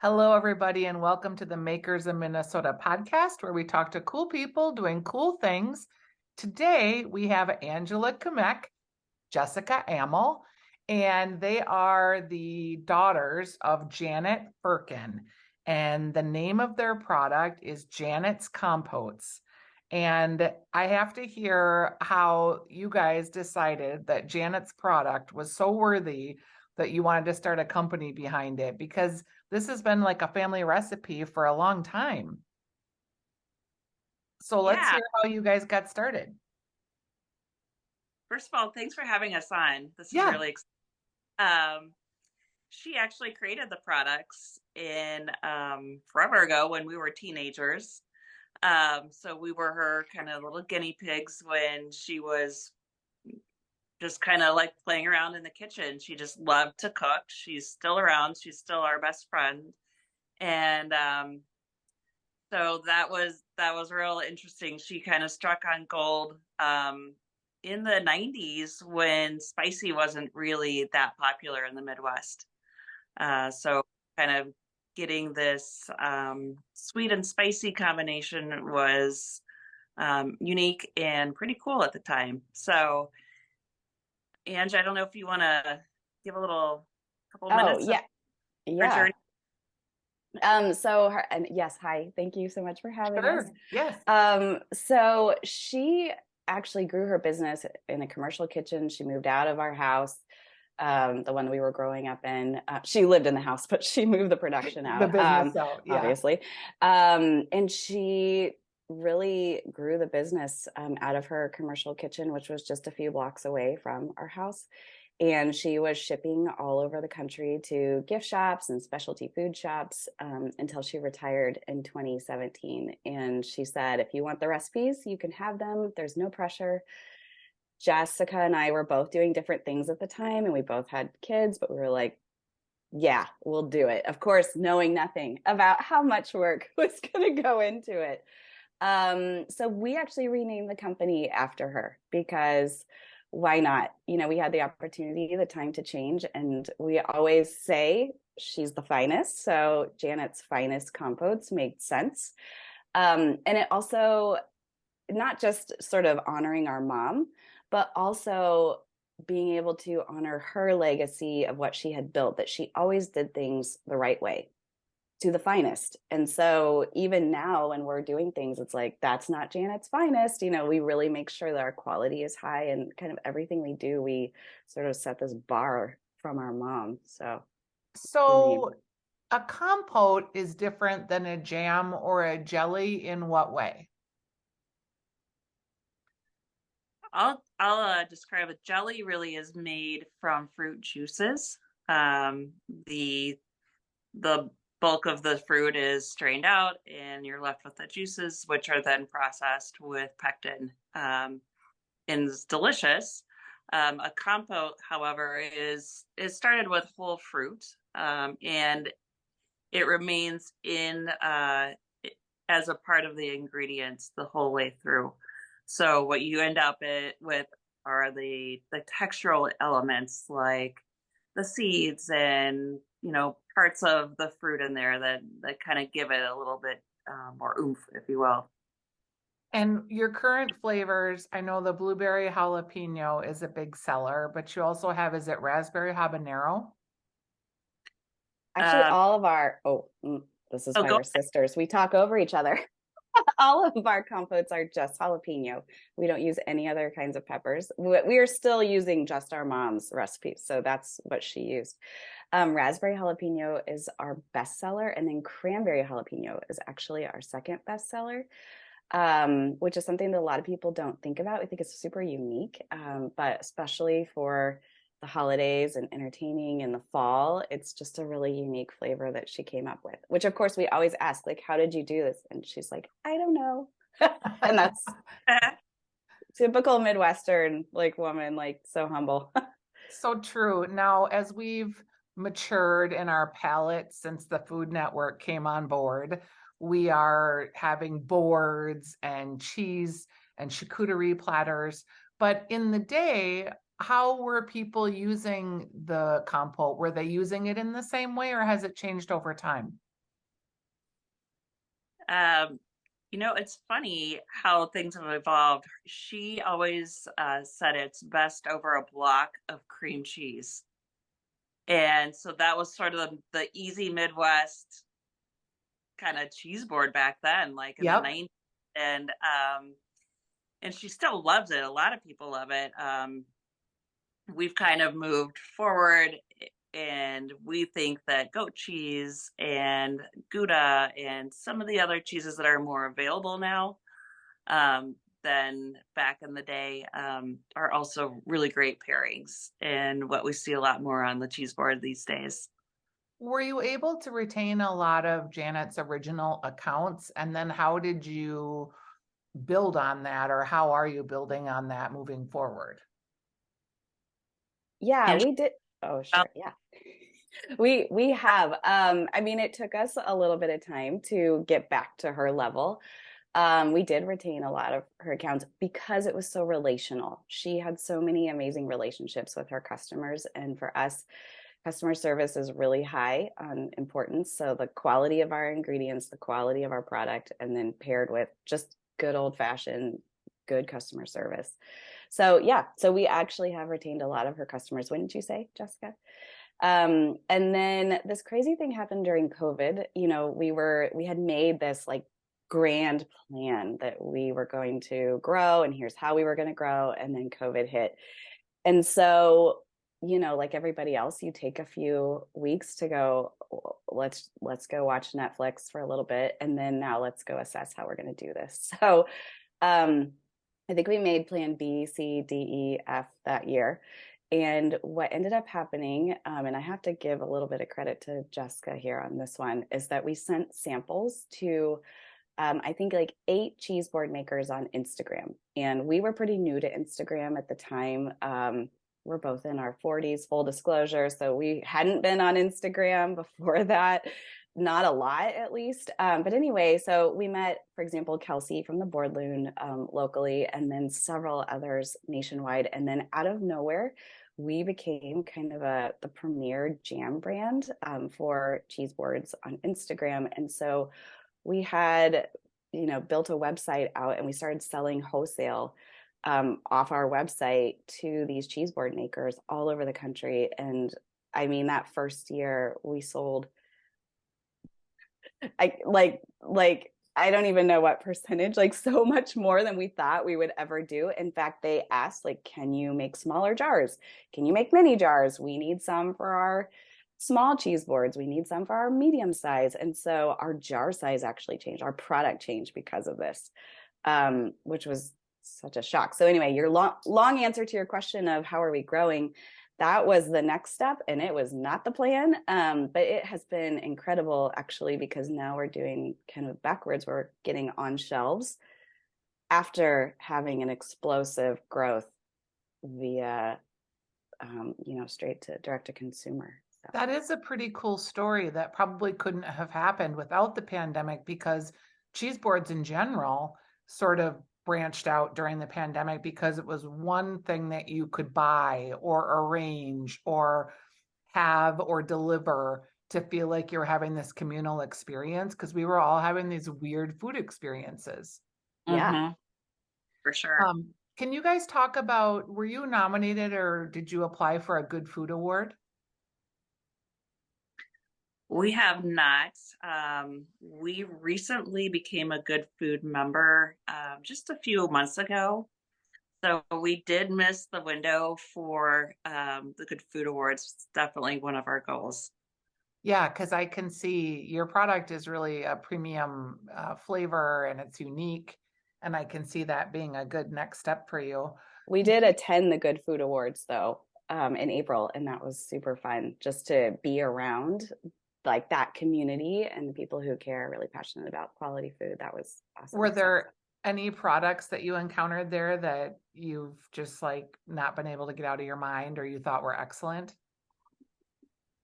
Hello, everybody, and welcome to the Makers in Minnesota podcast, where we talk to cool people doing cool things. Today, we have Angela Kamek, Jessica Amel, and they are the daughters of Janet Firkin. And the name of their product is Janet's Compotes. And I have to hear how you guys decided that Janet's product was so worthy that you wanted to start a company behind it, because this has been like a family recipe for a long time. So let's Yeah. hear how you guys got started. First of all, thanks for having us on. This is Yeah, really exciting. She actually created the products in forever ago when we were teenagers. So we were her kind of little guinea pigs when she was just kind of like playing around in the kitchen. She just loved to cook. She's still around. She's still our best friend. And so that was real interesting. She kind of struck on gold in the 90s when spicy wasn't really that popular in the Midwest. So kind of getting this sweet and spicy combination was unique and pretty cool at the time. So, Ange, I don't know if you want to give a little couple Oh, minutes of yeah. our Yeah. journey. And yes, hi. Thank you so much for having us. sure. Yes. So she actually grew her business in a commercial kitchen. She moved out of our house, the one we were growing up in. She lived in the house, but she moved the production The out, business out. Yeah. obviously. And she really grew the business out of her commercial kitchen, which was just a few blocks away from our house. And she was shipping all over the country to gift shops and specialty food shops until she retired in 2017. And she said, if you want the recipes, you can have them. There's no pressure. Jessica and I were both doing different things at the time, and we both had kids, but we were like, yeah, we'll do it. Of course, knowing nothing about how much work was going to go into it. So we actually renamed the company after her because why not? We had the opportunity, the time to change, and we always say she's the finest. So Janet's Finest Compotes made sense. And it also not just sort of honoring our mom, but also being able to honor her legacy of what she had built, that she always did things the right way to the finest. And so even now when we're doing things, it's like, that's not Janet's finest. We really make sure that our quality is high, and kind of everything we do, we sort of set this bar from our mom. So the name. So a compote is different than a jam or a jelly in what way? I'll describe it. Jelly really is made from fruit juices. Um, the the bulk of the fruit is strained out, and you're left with the juices, which are then processed with pectin, and it's delicious. A compote, however, is started with whole fruit, and it remains in as a part of the ingredients the whole way through. So what you end up with are the textural elements like the seeds and parts of the fruit in there that kind of give it a little bit more oomph, if you will. And your current flavors, I know the blueberry jalapeno is a big seller, but you also have, is it raspberry habanero? Actually, Um, all of our, this is oh, why go we're sisters. We talk over each other. All of our compotes are just jalapeno. We don't use any other kinds of peppers. We are still using just our mom's recipes. So that's what she used. Raspberry jalapeno is our bestseller, and then cranberry jalapeno is actually our second bestseller, which is something that a lot of people don't think about. I think it's super unique, but especially for the holidays and entertaining in the fall, it's just a really unique flavor that she came up with, which of course we always ask, like, how did you do this? And she's like, I don't know. And that's typical Midwestern, like, woman, like, so humble. So true. Now, as we've matured in our palate since the Food Network came on board, we are having boards and cheese and charcuterie platters. But in the day, how were people using the compote? Were they using it in the same way, or has it changed over time? Um, it's funny how things have evolved. She always said it's best over a block of cream cheese. And so that was sort of the easy Midwest kind of cheese board back then, like in the Yep. 90s. And she still loves it. A lot of people love it. We've kind of moved forward and we think that goat cheese and Gouda and some of the other cheeses that are more available now um, than back in the day are also really great pairings and what we see a lot more on the cheese board these days. Were you able to retain a lot of Janet's original accounts? And then how did you build on that, or how are you building on that moving forward? Yeah, And we did. Oh, sure. Yeah. We have. I mean, it took us a little bit of time to get back to her level. We did retain a lot of her accounts because it was so relational. She had so many amazing relationships with her customers. And for us, customer service is really high on importance. So the quality of our ingredients, the quality of our product, and then paired with just good old fashioned good customer service. So yeah, so we actually have retained a lot of her customers, wouldn't you say, Jessica? And then this crazy thing happened during COVID. We had made this like grand plan that we were going to grow and here's how we were going to grow. And then COVID hit. And so, like everybody else, you take a few weeks to go, let's go watch Netflix for a little bit. And then now let's go assess how we're going to do this. So, um, I think we made plan B, C, D, E, F that year. And what ended up happening, and I have to give a little bit of credit to Jessica here on this one, is that we sent samples to, I think, like 8 cheese board makers on Instagram. And we were pretty new to Instagram at the time. We're both in our 40s, full disclosure. So we hadn't been on Instagram before that, not a lot at least. But anyway, so we met, for example, Kelsey from the Boardloon locally, and then several others nationwide. And then out of nowhere, we became kind of the premier jam brand for cheese boards on Instagram. And so we had, built a website out and we started selling wholesale off our website to these cheese board makers all over the country. And I mean, that first year we sold I don't even know what percentage, like so much more than we thought we would ever do. In fact, they asked, like, can you make smaller jars? Can you make mini jars? We need some for our small cheese boards. We need some for our medium size. And so our jar size actually changed. Our product changed because of this, which was such a shock. So anyway, your long answer to your question of how are we growing, that was the next step, and it was not the plan, but it has been incredible actually, because now we're doing kind of backwards. We're getting on shelves after having an explosive growth via straight to direct to consumer. So. That is a pretty cool story that probably couldn't have happened without the pandemic, because cheese boards in general sort of branched out during the pandemic because it was one thing that you could buy or arrange or have or deliver to feel like you're having this communal experience, because we were all having these weird food experiences. Yeah. mm-hmm, for sure. Can you guys talk about, were you nominated or did you apply for a Good Food Award? We have not. We recently became a Good Food member just a few months ago. So we did miss the window for the Good Food Awards. It's definitely one of our goals. Yeah, because I can see your product is really a premium flavor and it's unique. And I can see that being a good next step for you. We did attend the Good Food Awards though in April, and that was super fun just to be around like that community and people who care, really passionate about quality food. That was awesome. Were there any products that you encountered there that you've just like not been able to get out of your mind or you thought were excellent?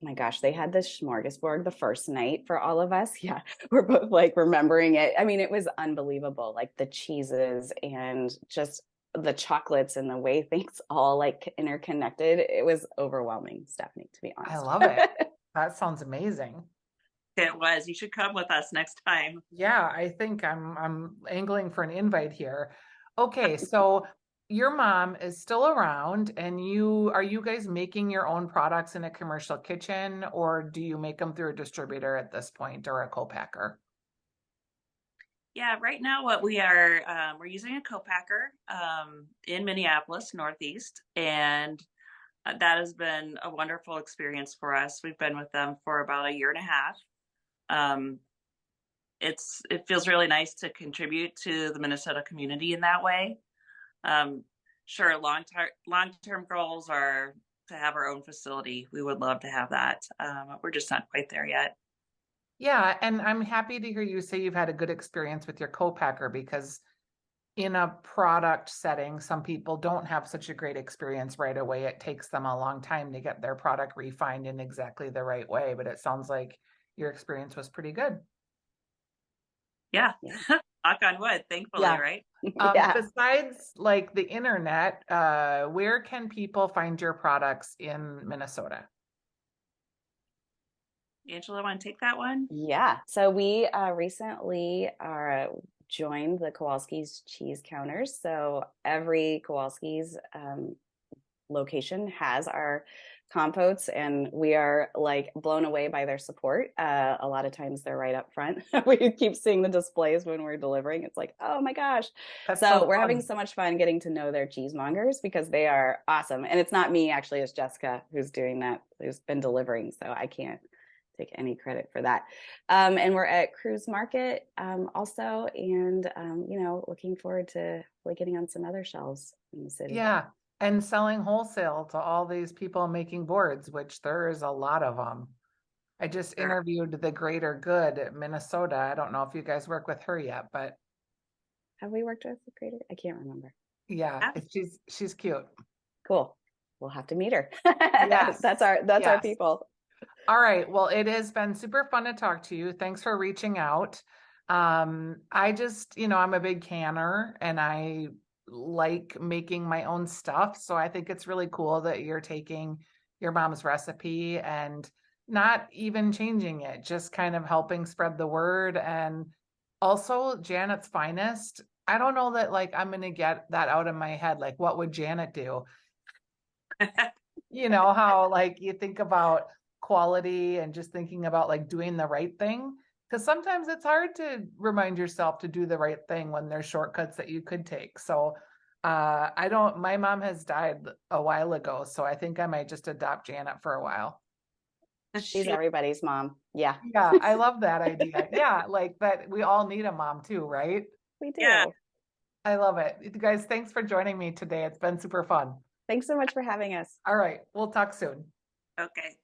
My gosh, they had this smorgasbord the first night for all of us. Yeah, we're both like remembering it. I mean, it was unbelievable, like the cheeses and just the chocolates and the way things all like interconnected. It was overwhelming, Stephanie, to be I honest. love it. That sounds amazing. It was. You should come with us next time. Yeah, I think I'm angling for an invite here. Okay, so your mom is still around and are you guys making your own products in a commercial kitchen, or do you make them through a distributor at this point or a co-packer? Yeah, right now what we are, we're using a co-packer in Minneapolis, Northeast, and that has been a wonderful experience for us. We've been with them for about a year and a half. Um, it feels really nice to contribute to the Minnesota community in that way. Um, sure, long term goals are to have our own facility. We would love to have that. But we're just not quite there yet. Yeah, and I'm happy to hear you say you've had a good experience with your co-packer, because in a product setting, some people don't have such a great experience right away. It takes them a long time to get their product refined in exactly the right way, but it sounds like your experience was pretty good. Yeah, Yeah. knock on wood, thankfully, Yeah. right? Yeah. Besides like the internet, where can people find your products in Minnesota? Angela, want to take that one? Yeah. So we recently joined the Kowalski's cheese counters. So every Kowalski's location has our compotes, and we are like blown away by their support. A lot of times they're right up front. We keep seeing the displays when we're delivering. It's like, oh my gosh. That's So so we're having fun. so much fun getting to know their cheesemongers because they are awesome. And it's not me, actually, it's Jessica who's doing that, who's been delivering. So I can't take any credit for that. And we're at Cruise Market also, and looking forward to like getting on some other shelves in the city. Yeah. And selling wholesale to all these people making boards, which there is a lot of them. I just Sure. interviewed the Greater Good at Minnesota. I don't know if you guys work with her yet, but Have we worked with the creator? I can't remember. yeah, Yeah. she's cute. Cool. We'll have to meet her. Yes. That's our Yes. people. All right. Well, it has been super fun to talk to you. Thanks for reaching out. I just, I'm a big canner and I like making my own stuff. So I think it's really cool that you're taking your mom's recipe and not even changing it, just kind of helping spread the word. And also Janet's Finest. I don't know that like I'm going to get that out of my head. Like, what would Janet do? You know how like you think about quality and just thinking about like doing the right thing, because sometimes it's hard to remind yourself to do the right thing when there's shortcuts that you could take. So I don't, my mom has died a while ago, so I think I might just adopt Janet for a while. She's She, everybody's mom. Yeah, Yeah, I love that idea. Yeah, like that we all need a mom too, right? we yeah. do. I love it. You guys, thanks for joining me today. It's been super fun. Thanks so much for having us. All right, we'll talk soon. Okay.